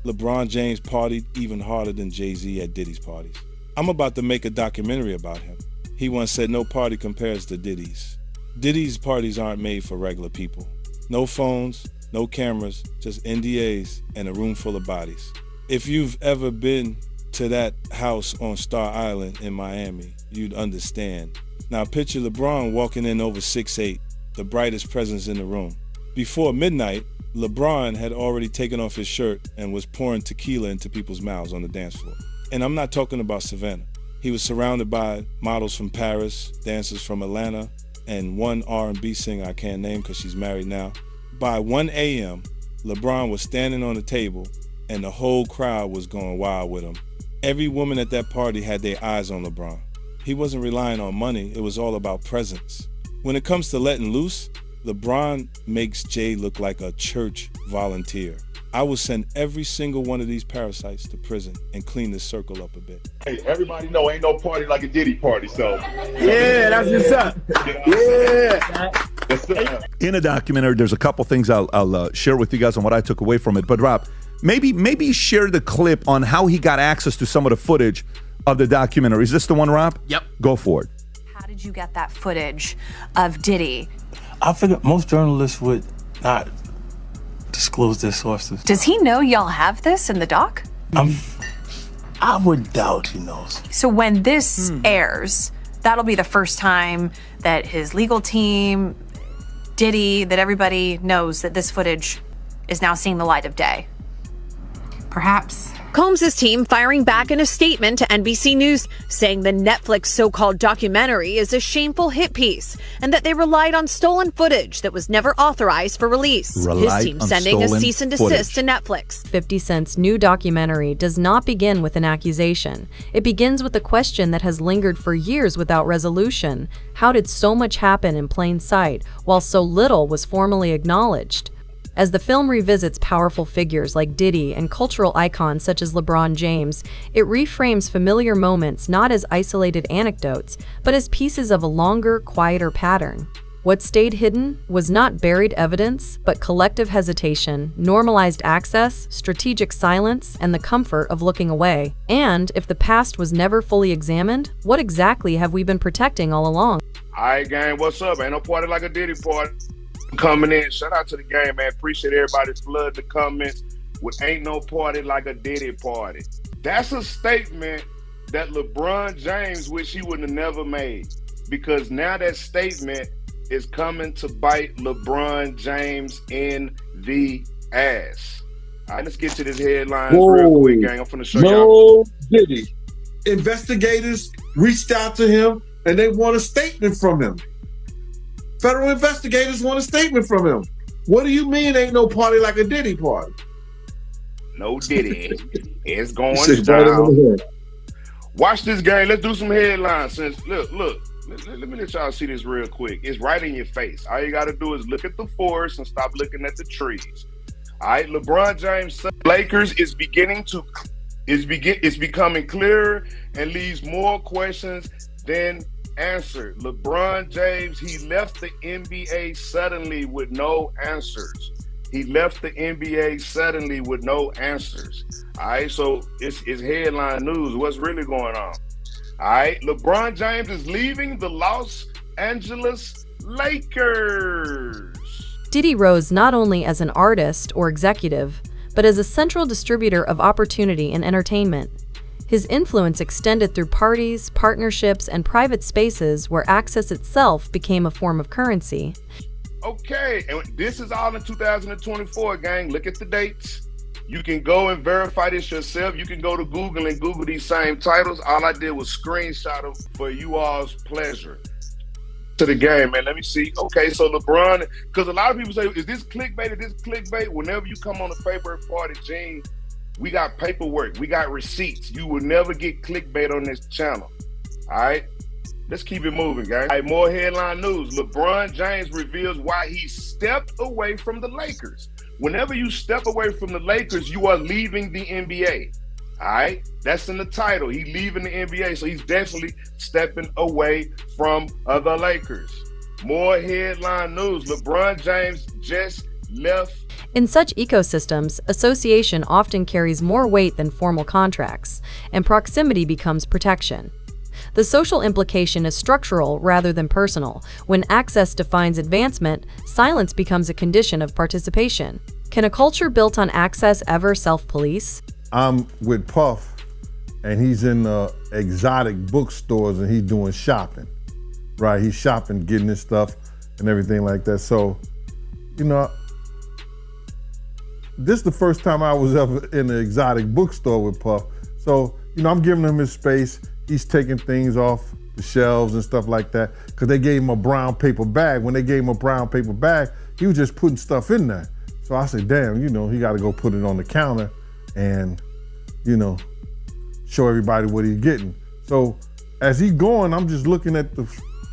LeBron James partied even harder than Jay-Z at Diddy's parties. I'm about to make a documentary about him. He once said no party compares to Diddy's. Diddy's parties aren't made for regular people. No phones, no cameras, just NDAs and a room full of bodies. If you've ever been to that house on Star Island in Miami, you'd understand. Now picture LeBron walking in over 6'8", the brightest presence in the room. Before midnight, LeBron had already taken off his shirt and was pouring tequila into people's mouths on the dance floor. And I'm not talking about Savannah. He was surrounded by models from Paris, dancers from Atlanta, and one R&B singer I can't name because she's married now. By 1 a.m., LeBron was standing on the table and the whole crowd was going wild with him. Every woman at that party had their eyes on LeBron. He wasn't relying on money, it was all about presence. When it comes to letting loose, LeBron makes Jay look like a church volunteer. I will send every single one of these parasites to prison and clean this circle up a bit. Hey, everybody know ain't no party like a Diddy party, so. Yeah, that's what's up. Yeah. In a documentary, there's a couple things I'll share with you guys on what I took away from it. But Rob, maybe share the clip on how he got access to some of the footage of the documentary. Is this the one, Rob? Yep. Go for it. How did you get that footage of Diddy? I figured most journalists would not disclose their sources. Does he know y'all have this in the doc? I would doubt he knows. So when this airs, that'll be the first time that his legal team, Diddy, that everybody knows that this footage is now seeing the light of day. Perhaps. Combs' team firing back in a statement to NBC News, saying the Netflix so-called documentary is a shameful hit piece and that they relied on stolen footage that was never authorized for release. His team sending a cease and desist to Netflix. 50 Cent's new documentary does not begin with an accusation. It begins with a question that has lingered for years without resolution. How did so much happen in plain sight while so little was formally acknowledged? As the film revisits powerful figures like Diddy and cultural icons such as LeBron James, it reframes familiar moments not as isolated anecdotes, but as pieces of a longer, quieter pattern. What stayed hidden was not buried evidence, but collective hesitation, normalized access, strategic silence, and the comfort of looking away. And if the past was never fully examined, what exactly have we been protecting all along? All right, gang, what's up? Ain't no party like a Diddy party. Coming in, shout out to the game, man. Appreciate everybody's flood the comments with ain't no party like a Diddy party. That's a statement that LeBron James wish he would have never made, because now that statement is coming to bite LeBron James in the ass. All right, let's get to this headlines real quick, gang. I'm finna show y'all. No Diddy. Investigators reached out to him and they want a statement from him. Federal investigators want a statement from him. What do you mean ain't no party like a Diddy party? No Diddy. It's going down. Watch this game. Let's do some headlines. Since look. Let me let y'all see this real quick. It's right in your face. All you got to do is look at the forest and stop looking at the trees. All right, LeBron James, Lakers is becoming clearer and leaves more questions than answered. LeBron James, he left the NBA suddenly with no answers. All right, so it's headline news. What's really going on? All right, LeBron James is leaving the Los Angeles Lakers. Diddy rose not only as an artist or executive, but as a central distributor of opportunity and entertainment. His influence extended through parties, partnerships, and private spaces where access itself became a form of currency. Okay, and this is all in 2024, gang. Look at the dates. You can go and verify this yourself. You can go to Google and Google these same titles. All I did was screenshot them for you all's pleasure. To the game, man. Let me see. Okay, so LeBron, because a lot of people say, is this clickbait? Is this clickbait? Whenever you come on the favorite party, Gene, we got paperwork. We got receipts. You will never get clickbait on this channel. All right? Let's keep it moving, guys. All right, more headline news. LeBron James reveals why he stepped away from the Lakers. Whenever you step away from the Lakers, you are leaving the NBA. All right? That's in the title. He's leaving the NBA, so he's definitely stepping away from the Lakers. More headline news. LeBron James just left. In such ecosystems, association often carries more weight than formal contracts, and proximity becomes protection. The social implication is structural rather than personal. When access defines advancement, silence becomes a condition of participation. Can a culture built on access ever self-police? I'm with Puff, and he's in exotic bookstores, and he's doing shopping, right? He's shopping, getting his stuff and everything like that. So, you know, this is the first time I was ever in an exotic bookstore with Puff. So, you know, I'm giving him his space. He's taking things off the shelves and stuff like that, because they gave him a brown paper bag. When they gave him a brown paper bag, he was just putting stuff in there. So I said, damn, you know, he got to go put it on the counter and, you know, show everybody what he's getting. So as he's going, I'm just looking at the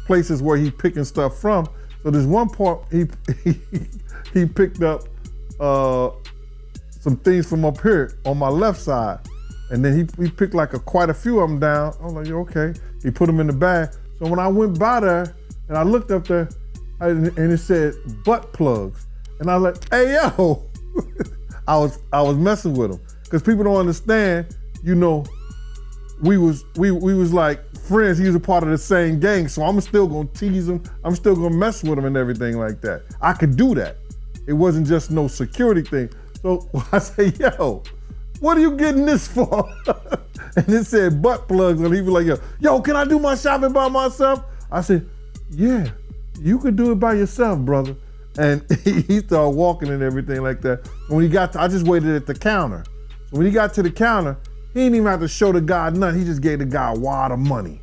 places where he's picking stuff from. So there's one part he picked up some things from up here on my left side. And then he picked like quite a few of them down. I was like, okay. He put them in the bag. So when I went by there and I looked up there and it said butt plugs. And I was like, hey, yo. I was messing with him. Because people don't understand, you know, we was like friends. He was a part of the same gang. So I'm still gonna tease him. I'm still gonna mess with him and everything like that. I could do that. It wasn't just no security thing. So I say, yo, what are you getting this for? And it said butt plugs, and he was like, yo, can I do my shopping by myself? I said, yeah, you could do it by yourself, brother. And he started walking and everything like that. When he got I just waited at the counter. So when he got to the counter, he didn't even have to show the guy nothing. He just gave the guy a wad of money.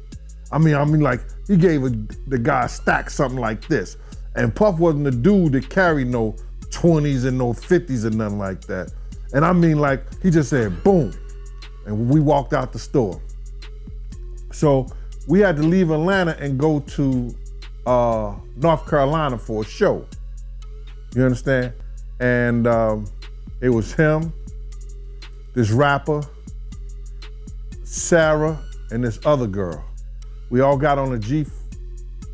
I mean, like, he gave the guy a stack, something like this. And Puff wasn't the dude that carried no 20s and no 50s and nothing like that. And I mean, like, he just said, boom. And we walked out the store. So we had to leave Atlanta and go to North Carolina for a show. You understand? And it was him, this rapper, Sarah, and this other girl. We all got on a Jeep.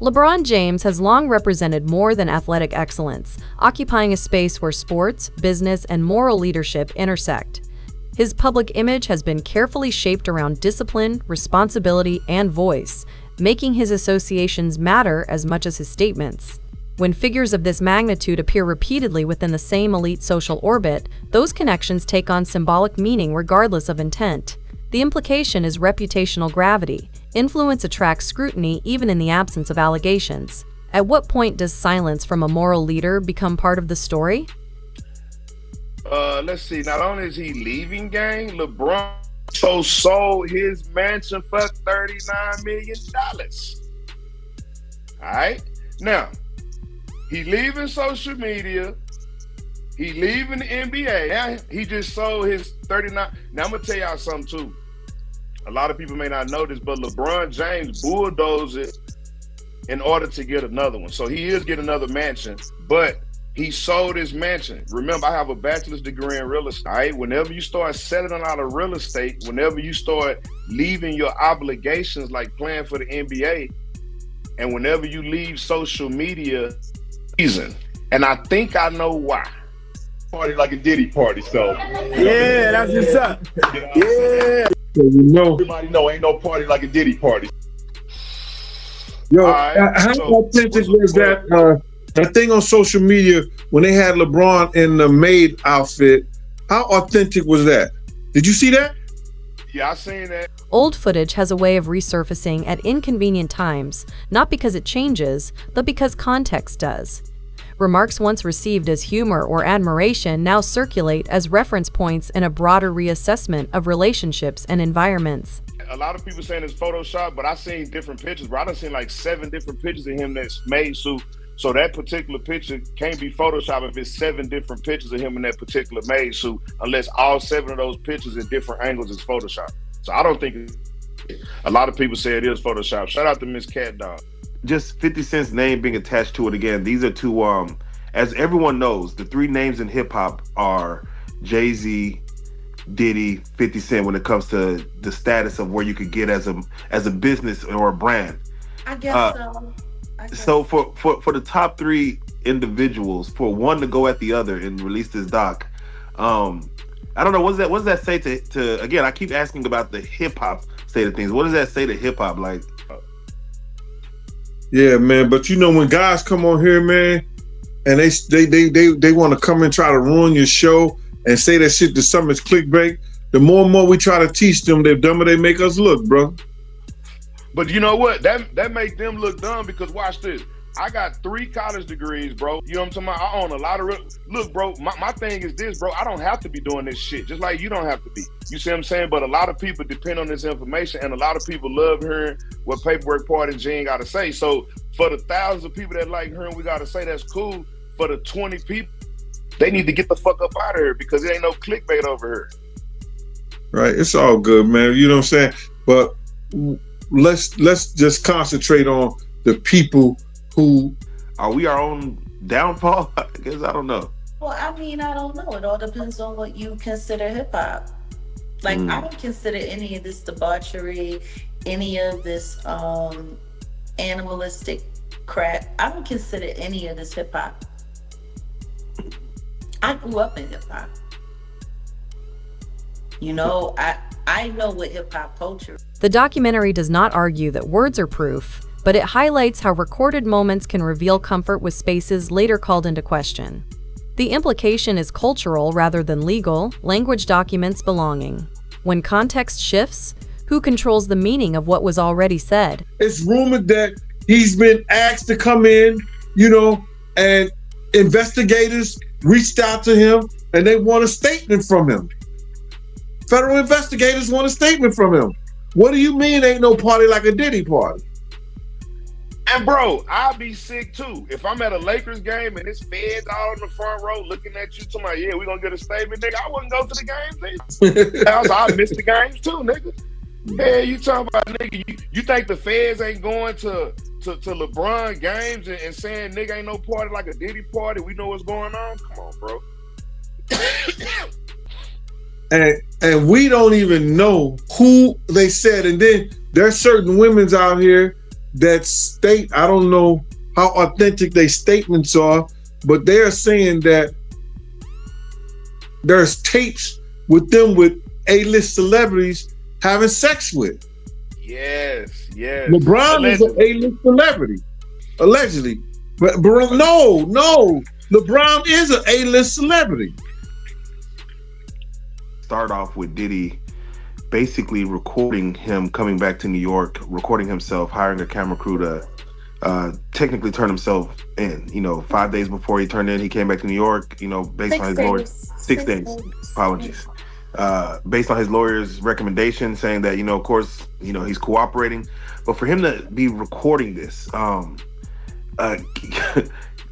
LeBron James has long represented more than athletic excellence, occupying a space where sports, business, and moral leadership intersect. His public image has been carefully shaped around discipline, responsibility, and voice, making his associations matter as much as his statements. When figures of this magnitude appear repeatedly within the same elite social orbit, those connections take on symbolic meaning regardless of intent. The implication is reputational gravity. Influence attracts scrutiny even in the absence of allegations. At what point does silence from a moral leader become part of the story? Let's see. Not only is he leaving, gang, LeBron sold his mansion for $39 million. All right. Now, he leaving social media. He leaving the NBA. Now, he just sold his 39. Now, I'm going to tell y'all something, too. A lot of people may not know this, but LeBron James bulldozed it in order to get another one. So he is getting another mansion, but he sold his mansion. Remember, I have a bachelor's degree in real estate. Right? Whenever you start settling out of real estate, whenever you start leaving your obligations like playing for the NBA, and whenever you leave social media, reason. And I think I know why. Party like a Diddy party, so. Yeah, that's what's up. Yeah. So you know, Everybody know ain't no party like a Diddy party. Yo, right, how so- authentic was that thing on social media when they had LeBron in the maid outfit? How authentic was that? Did you see that? Yeah, I seen that. Old footage has a way of resurfacing at inconvenient times, not because it changes, but because context does. Remarks once received as humor or admiration now circulate as reference points in a broader reassessment of relationships and environments. A lot of people saying it's Photoshop, but I seen different pictures, bro. I done seen like 7 different pictures of him that's made. So that particular picture can't be Photoshop if it's 7 different pictures of him in that particular made suit, unless all 7 of those pictures in different angles is Photoshop. So I don't think a lot of people say it is Photoshop. Shout out to Miss Cat Dog. Just 50 Cent's name being attached to it again. These are two, as everyone knows, the 3 names in hip hop are Jay-Z, Diddy, 50 Cent when it comes to the status of where you could get as a business or a brand. I guess so. So for the top 3, individuals for one to go at the other and release this doc. I don't know, what does that say to again, I keep asking about the hip hop state of things. What does that say to hip hop? Like, yeah, man, but you know, when guys come on here, man, and they want to come and try to ruin your show and say that shit to some is clickbait, the more and more we try to teach them, the dumber they make us look, bro. But you know what? That make them look dumb, because watch this. I got 3 college degrees, bro. You know what I'm talking about? I own a lot of look, bro, my thing is this, bro. I don't have to be doing this shit, just like you don't have to be. You see what I'm saying? But a lot of people depend on this information, and a lot of people love hearing what Paperwork Party and Gene got to say. So for the thousands of people that like hearing we got to say, that's cool. For the 20 people, they need to get the fuck up out of here, because it ain't no clickbait over here. Right, it's all good, man. You know what I'm saying? But let's just concentrate on the people who are we our own downfall? I guess I don't know. Well, I mean, I don't know. It all depends on what you consider hip hop. Like, I don't consider any of this debauchery, any of this animalistic crap. I don't consider any of this hip hop. I grew up in hip hop. You know, I know what hip hop culture. The documentary does not argue that words are proof, but it highlights how recorded moments can reveal comfort with spaces later called into question. The implication is cultural rather than legal. Language documents belonging. When context shifts, who controls the meaning of what was already said? It's rumored that he's been asked to come in, you know, and investigators reached out to him and they want a statement from him. Federal investigators want a statement from him. What do you mean ain't no party like a Diddy party? And bro, I'll be sick too. If I'm at a Lakers game and it's feds all in the front row looking at you, talking about, yeah, we gonna get a statement, nigga, I wouldn't go to the games either. I miss the games too, nigga. Yeah, you talking about, nigga, you think the feds ain't going to LeBron games and saying, nigga, ain't no party like a Diddy party, we know what's going on? Come on, bro. And we don't even know who they said. And then there's certain women's out here that state, I don't know how authentic their statements are, but they're saying that there's tapes with them with A-list celebrities having sex with. Yes. LeBron allegedly is an A-list celebrity, allegedly. But no, LeBron is an A-list celebrity. Start off with Diddy basically recording him coming back to New York, recording himself, hiring a camera crew to technically turn himself in. You know, 5 days before he turned in, he came back to New York, you know, based on his lawyer's 6 days. Apologies. Based on his lawyer's recommendation, saying that, you know, of course, you know, he's cooperating. But for him to be recording this,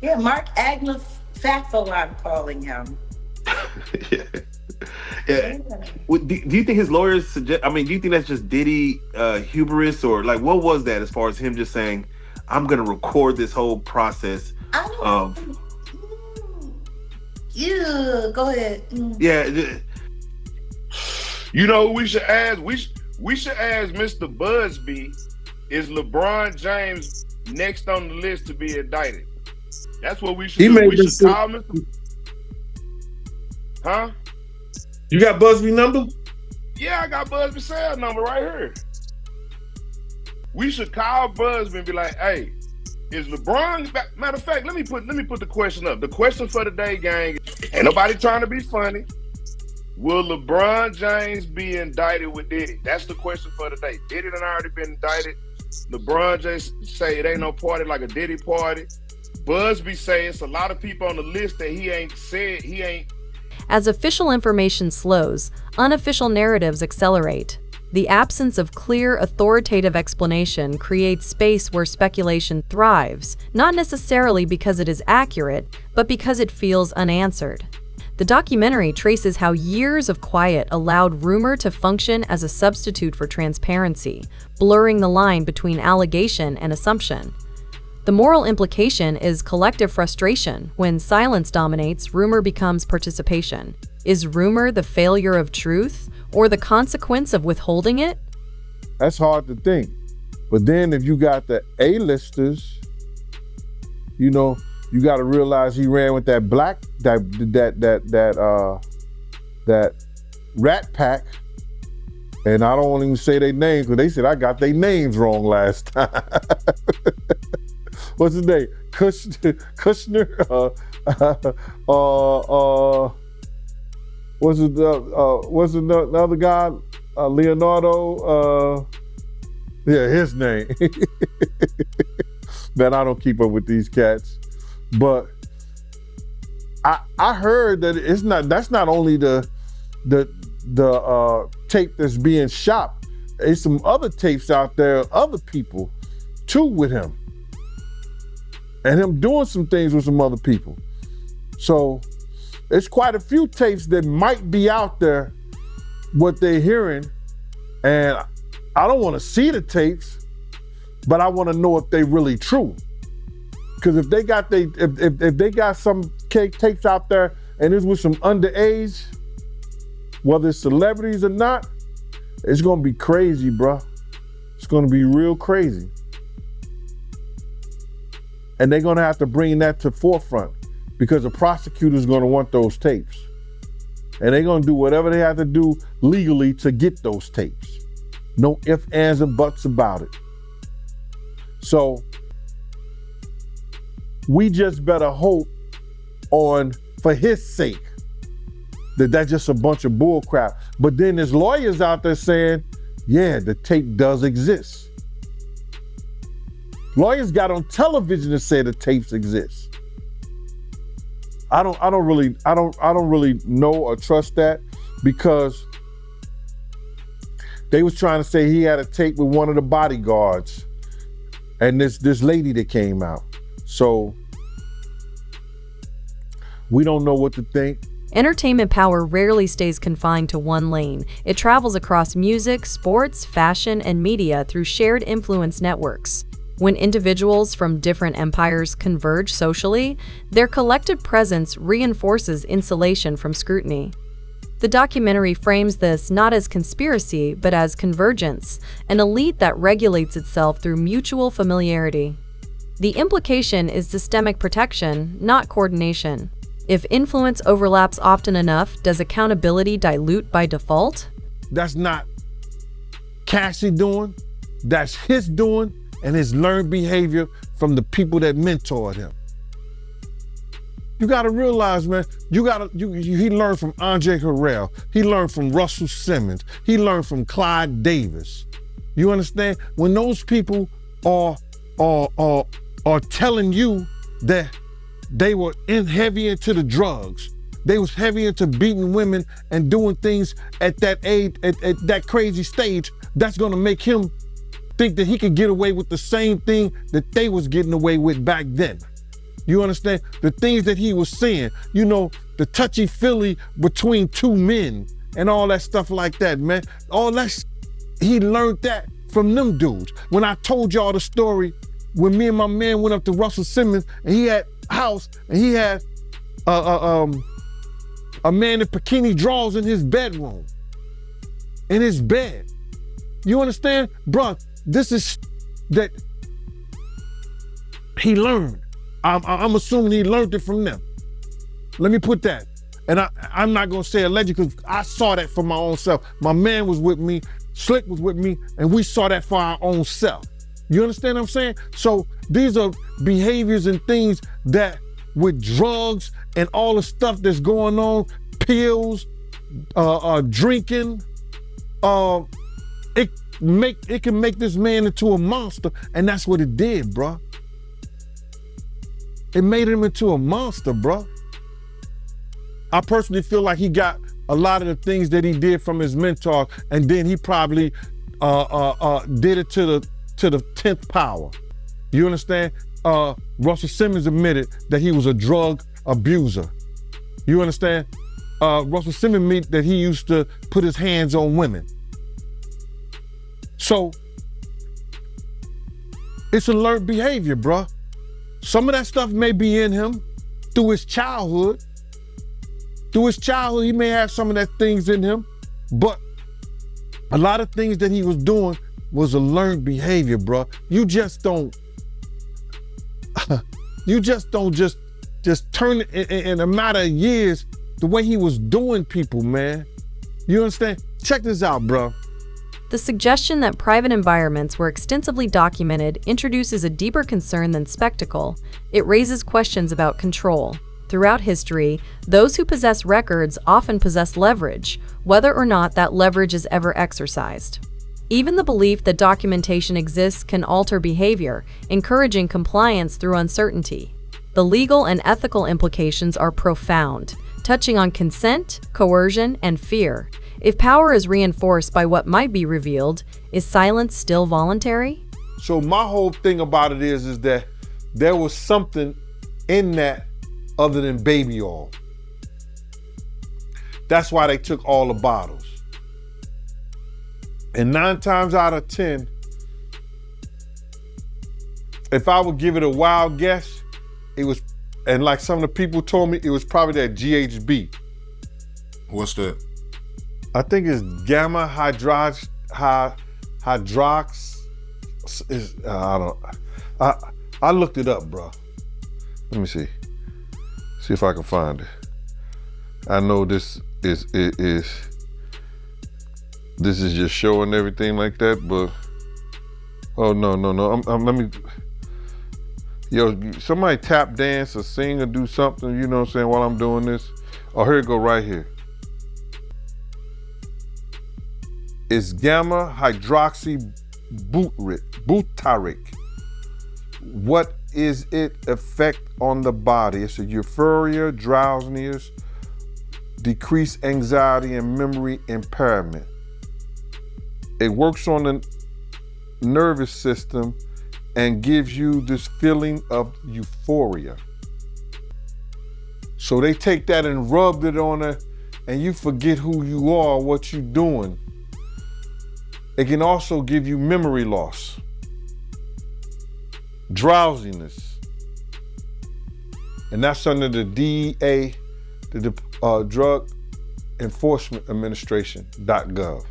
yeah, Mark Agnew Fatfo, I'm calling him. Yeah. Do you think his lawyers suggest? I mean, do you think that's just Diddy hubris, or like what was that as far as him just saying, "I'm going to record this whole process"? Yeah, go ahead. Yeah. You know who we should ask? We should ask Mr. Busby. Is LeBron James next on the list to be indicted? That's what we should do. We should call Mr. Huh? You got Busby number? Yeah, I got Busby's cell number right here. We should call Busby and be like, hey, is LeBron, matter of fact, let me put the question up. The question for the day, gang, ain't nobody trying to be funny. Will LeBron James be indicted with Diddy? That's the question for the day. Diddy done already been indicted. LeBron James say it ain't no party like a Diddy party. Busby say it's a lot of people on the list that he ain't said, he ain't. As official information slows, unofficial narratives accelerate. The absence of clear, authoritative explanation creates space where speculation thrives, not necessarily because it is accurate, but because it feels unanswered. The documentary traces how years of quiet allowed rumor to function as a substitute for transparency, blurring the line between allegation and assumption. The moral implication is collective frustration. When silence dominates, rumor becomes participation. Is rumor the failure of truth or the consequence of withholding it? That's hard to think. But then if you got the A-listers, you know, You got to realize he ran with that Rat Pack, and I don't want to even say their names because they said I got their names wrong last time. What's his name? Kushner. What's the other guy? Leonardo. Yeah, his name. Man, I don't keep up with these cats, but I heard that that's not only the tape that's being shot. There's some other tapes out there, other people too with him, and him doing some things with some other people. So it's quite a few tapes that might be out there, what they're hearing, and I don't want to see the tapes, but I want to know if they really true. Because if they got if they got some tapes out there and it's with some underage, whether it's celebrities or not, it's gonna be crazy, bro. It's gonna be real crazy. And they're gonna have to bring that to forefront because the prosecutor's gonna want those tapes. And they're gonna do whatever they have to do legally to get those tapes. No ifs, ands, and buts about it. So we just better hope for his sake, that's just a bunch of bull crap. But then there's lawyers out there saying, yeah, the tape does exist. Lawyers got on television to say the tapes exist. I don't really know or trust that, because they was trying to say he had a tape with one of the bodyguards and this lady that came out. So we don't know what to think. Entertainment power rarely stays confined to one lane. It travels across music, sports, fashion, and media through shared influence networks. When individuals from different empires converge socially, their collective presence reinforces insulation from scrutiny. The documentary frames this not as conspiracy, but as convergence, an elite that regulates itself through mutual familiarity. The implication is systemic protection, not coordination. If influence overlaps often enough, does accountability dilute by default? That's not Cassie doing, that's his doing, and his learned behavior from the people that mentored him. You gotta realize, man, he learned from Andre Harrell, he learned from Russell Simmons, he learned from Clyde Davis. You understand? When those people are telling you that they were heavy into the drugs, they was heavy into beating women and doing things at that age, at that crazy stage, that's gonna make him think that he could get away with the same thing that they was getting away with back then. You understand? The things that he was saying, you know, the touchy-feely between two men and all that stuff like that, man. All that, he learned that from them dudes. When I told y'all the story, when me and my man went up to Russell Simmons and he had a house and he had a man in bikini drawers in his bedroom, in his bed. You understand? Bruh, this is that he learned. I'm assuming he learned it from them. Let me put that. And I'm not gonna say alleged because I saw that for my own self. My man was with me, Slick was with me, and we saw that for our own self. You understand what I'm saying? So these are behaviors and things that with drugs and all the stuff that's going on, pills, drinking, it can make this man into a monster, and that's what it did, bruh. It made him into a monster, bruh. I personally feel like he got a lot of the things that he did from his mentor, and then he probably did it to the 10th power. You understand? Russell Simmons admitted that he was a drug abuser. You understand? Russell Simmons admitted that he used to put his hands on women. So it's a learned behavior, bruh. Some of that stuff may be in him through his childhood. Through his childhood, he may have some of that things in him, but a lot of things that he was doing was a learned behavior, bruh. You just don't just just turned in a matter of years the way he was doing people, man. You understand? Check this out, bro. The suggestion that private environments were extensively documented introduces a deeper concern than spectacle. It raises questions about control. Throughout history, those who possess records often possess leverage, whether or not that leverage is ever exercised. Even the belief that documentation exists can alter behavior, encouraging compliance through uncertainty. The legal and ethical implications are profound, touching on consent, coercion, and fear. If power is reinforced by what might be revealed, is silence still voluntary? So my whole thing about it is that there was something in that other than baby oil. That's why they took all the bottles. And 9 times out of 10, if I would give it a wild guess, it was, and like some of the people told me, it was probably that GHB. What's that? I think it's gamma hydrox. I looked it up, bro. Let me see. See if I can find it. I know this is just showing everything like that, but oh no. Let me. Yo, somebody tap dance or sing or do something. You know what I'm saying? While I'm doing this. Oh, here it go right here. It's gamma hydroxy butyric. What is its effect on the body? It's a euphoria, drowsiness, decreased anxiety, and memory impairment. It works on the nervous system and gives you this feeling of euphoria. So they take that and rubbed it on her, and you forget who you are, what you're doing. It can also give you memory loss, drowsiness, and that's under the DEA, the Drug Enforcement Administration.gov.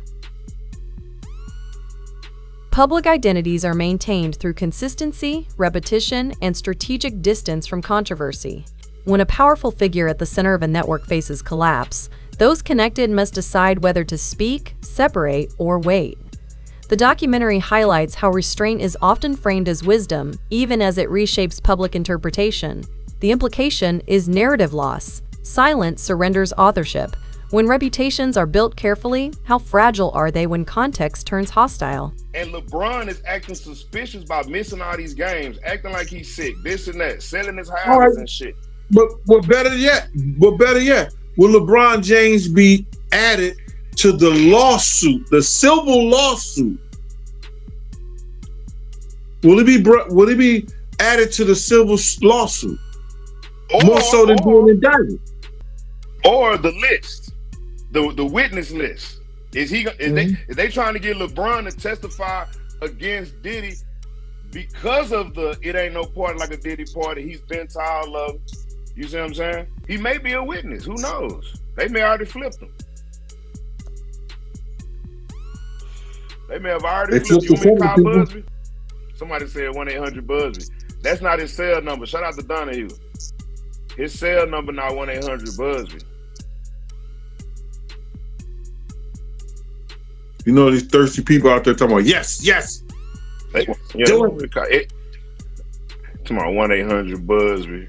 Public identities are maintained through consistency, repetition, and strategic distance from controversy. When a powerful figure at the center of a network faces collapse, those connected must decide whether to speak, separate, or wait. The documentary highlights how restraint is often framed as wisdom, even as it reshapes public interpretation. The implication is narrative loss. Silence surrenders authorship. When reputations are built carefully, how fragile are they when context turns hostile? And LeBron is acting suspicious by missing all these games, acting like he's sick, this and that, selling his houses and shit. But better yet, will LeBron James be added to the lawsuit, the civil lawsuit? Will it be added to the civil lawsuit? More so than being indicted? Or the list, the witness list. Is they trying to get LeBron to testify against Diddy because of the it ain't no party like a Diddy party? He's been to all of them. You see what I'm saying? He may be a witness. Who knows? They may already flipped him. They may have already flipped you. Want me to call Busby? Somebody said 1-800-Busby. That's not his cell number. Shout out to Donahue. His cell number not 1-800-Busby. You know these thirsty people out there talking about yes. Do it. Tomorrow 1-800-Busby.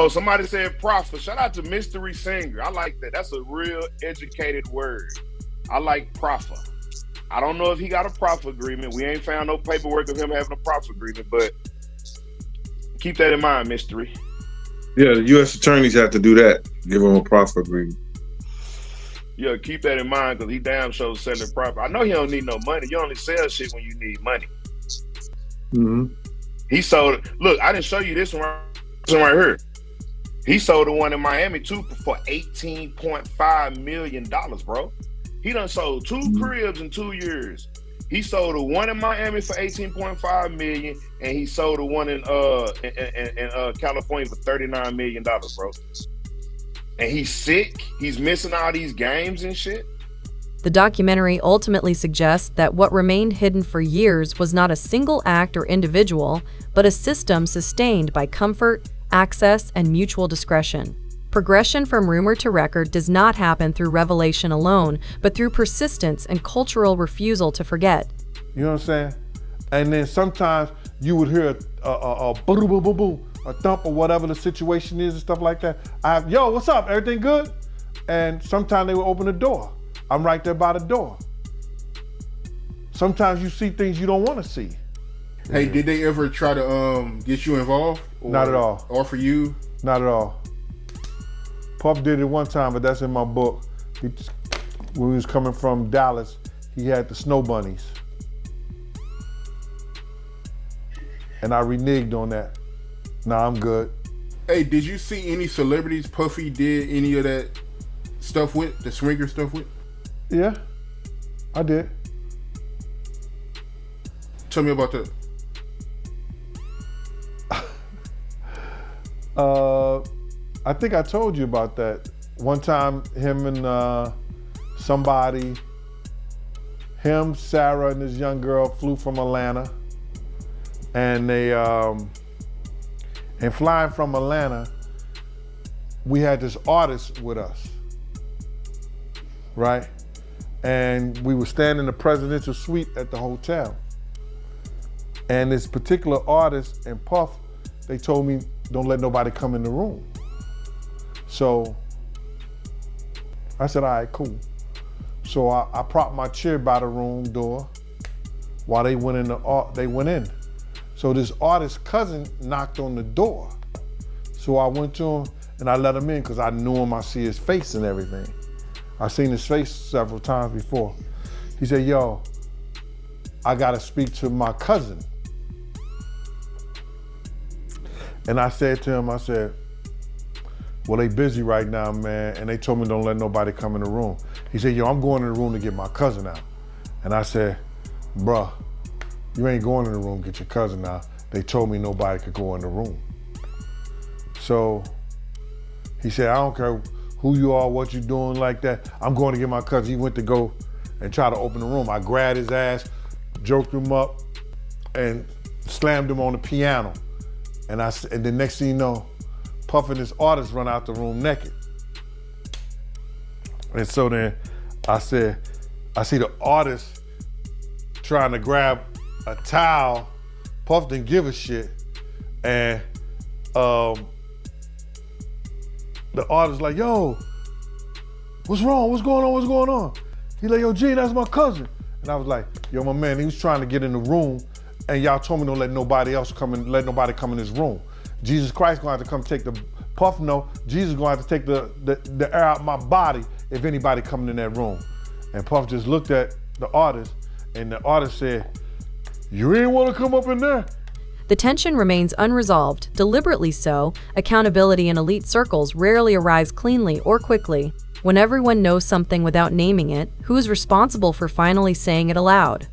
Somebody said prophet. Shout out to Mystery Singer. I like that. That's a real educated word. I like prophet. I don't know if he got a profit agreement. We ain't found no paperwork of him having a profit agreement, but keep that in mind, Mystery. Yeah, the U.S. attorneys have to do that. Give him a profit agreement. Yeah, keep that in mind because he damn sure selling profit. I know he don't need no money. You only sell shit when you need money. Mm-hmm. He sold. Look, I didn't show you this one right here. He sold the one in Miami too for $18.5 million, bro. He done sold 2 cribs in 2 years. He sold the one in Miami for $18.5 million, and he sold the one in California for $39 million, bro. And he's sick. He's missing all these games and shit. The documentary ultimately suggests that what remained hidden for years was not a single act or individual, but a system sustained by comfort, access, and mutual discretion. Progression from rumor to record does not happen through revelation alone, but through persistence and cultural refusal to forget. You know what I'm saying? And then sometimes you would hear a boom, boom, boom, boom, a thump or whatever the situation is and stuff like that. Yo, what's up? Everything good? And sometimes they would open the door. I'm right there by the door. Sometimes you see things you don't want to see. Hey, did they ever try to get you involved? Or Not at all. Offer you? Not at all. Puff did it one time, but that's in my book. When he was coming from Dallas, he had the snow bunnies. And I reneged on that. Nah, I'm good. Hey, did you see any celebrities Puffy did any of that stuff with, the swinger stuff with? Yeah, I did. Tell me about that. I think I told you about that. One time, him and somebody, him, Sarah, and this young girl flew from Atlanta. And they, and flying from Atlanta, we had this artist with us, right? And we were staying in the presidential suite at the hotel. And this particular artist and Puff, they told me, don't let nobody come in the room. So I said, all right, cool. So I propped my chair by the room door while they went in. So this artist's cousin knocked on the door. So I went to him and I let him in because I knew him, I see his face and everything. I seen his face several times before. He said, yo, I gotta speak to my cousin. And I said to him, I said, well, they busy right now, man, and they told me don't let nobody come in the room. He said, yo, I'm going in the room to get my cousin out. And I said, bruh, you ain't going in the room, get your cousin out. They told me nobody could go in the room. So he said, I don't care who you are, what you doing like that. I'm going to get my cousin. He went to go and try to open the room. I grabbed his ass, joked him up, and slammed him on the piano. And the next thing you know, Puff and this artist run out the room naked. And so then I said, I see the artist trying to grab a towel. Puff didn't give a shit. And the artist like, yo, what's wrong? What's going on? What's going on? He like, yo, Gene, that's my cousin. And I was like, yo, my man, he was trying to get in the room and y'all told me don't let nobody else come in, let nobody come in this room. Jesus Christ gonna have to come take the, Puff no, Jesus gonna have to take the air out my body if anybody coming in that room. And Puff just looked at the artist and the artist said, you ain't wanna come up in there? The tension remains unresolved, deliberately so. Accountability in elite circles rarely arrives cleanly or quickly. When everyone knows something without naming it, who is responsible for finally saying it aloud?